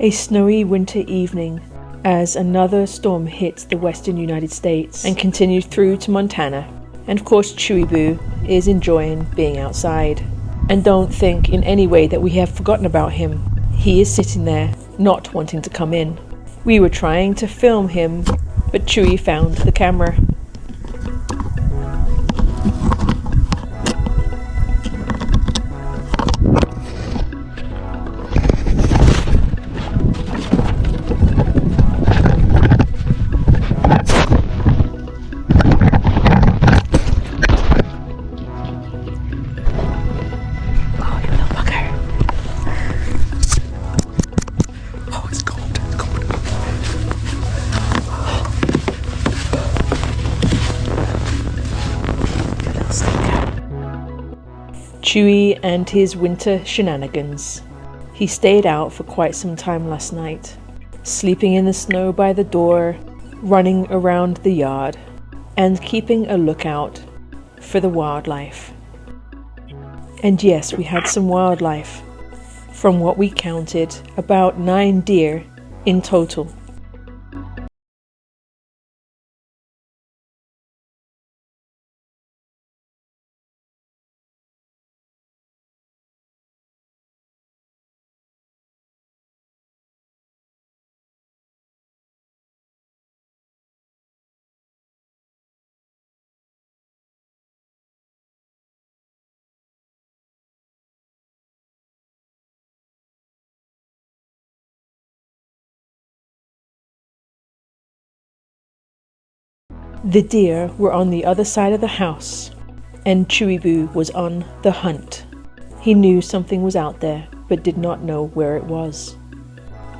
A snowy winter evening as another storm hits the western United States and continues through to Montana. And of course Chewy is enjoying being outside. And don't think in any way that we have forgotten about him. He is sitting there, not wanting to come in. We were trying to film him, but Chewy found the camera. Chewy and his winter shenanigans. He stayed out for quite some time last night, sleeping in the snow by the door, running around the yard, and keeping a lookout for the wildlife. And yes, we had some wildlife. From what we counted, about 9 deer in total. The deer were on the other side of the house, and Chewy was on the hunt. He knew something was out there, but did not know where it was.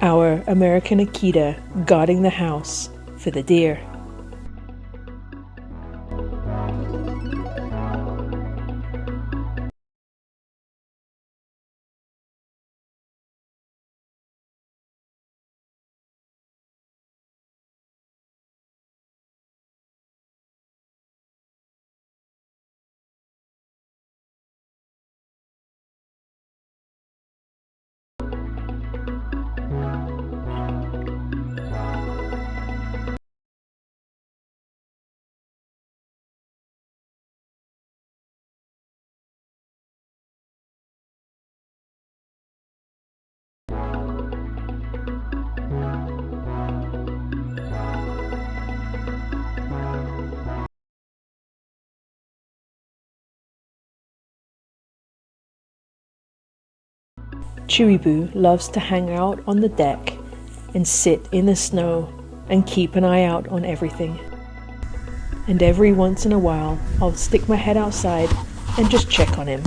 Our American Akita guarding the house for the deer. Chewy loves to hang out on the deck and sit in the snow and keep an eye out on everything. And every once in a while, I'll stick my head outside and just check on him.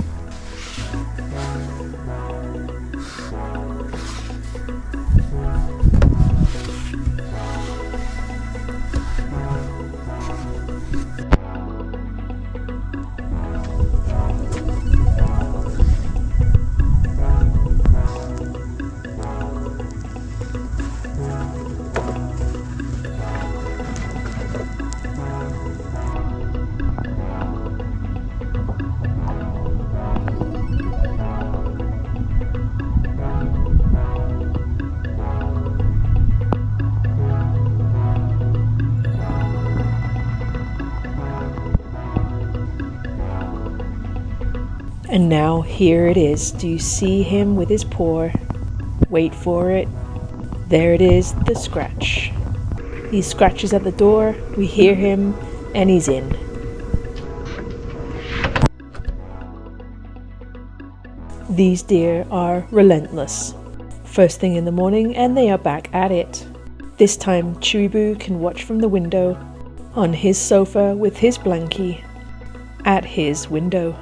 And now here it is. Do you see him with his paw? Wait for it. There it is, the scratch. He scratches at the door, we hear him, and he's in. These deer are relentless. First thing in the morning and they are back at it. This time Chewy can watch from the window, on his sofa with his blankie, at his window.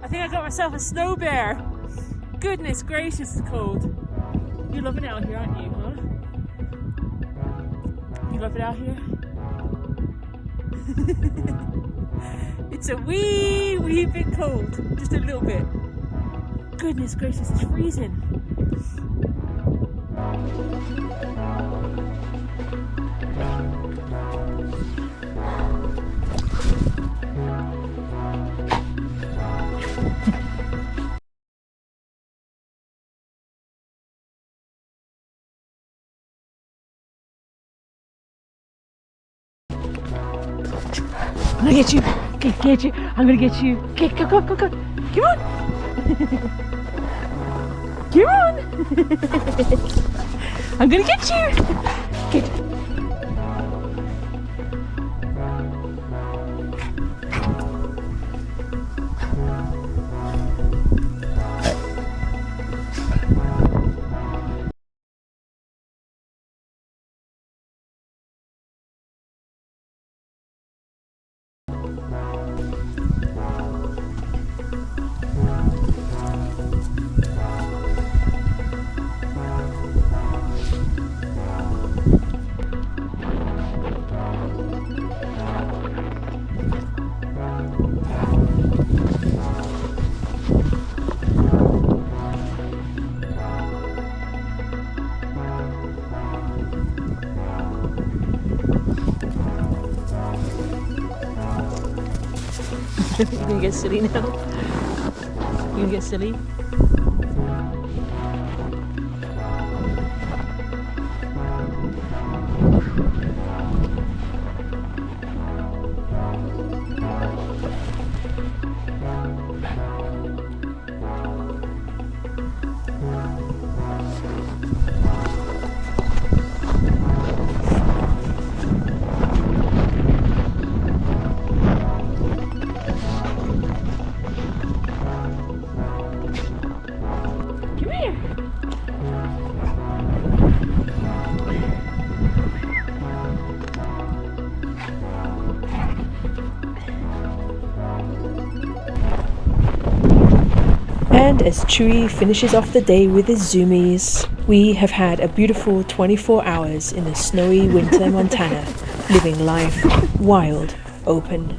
I think I got myself a snow bear. Goodness gracious, it's cold. You're loving it out here, aren't you, huh? You love it out here? It's a wee bit cold. Just a little bit. Goodness gracious, it's freezing. gonna get you. Get you. I'm gonna get you. Okay, come on. Come on. Come on. I'm gonna get you. Get. You're gonna get silly now. You're gonna get silly. And as Chewy finishes off the day with his zoomies, we have had a beautiful 24 hours in the snowy winter Montana, living life wild open.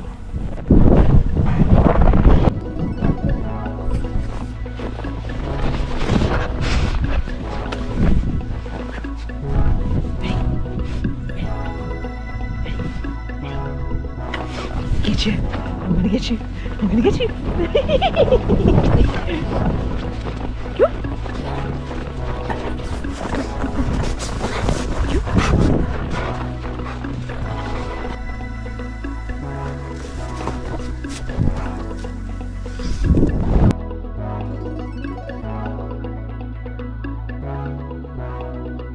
Get you. I'm gonna get you. I'm gonna get you.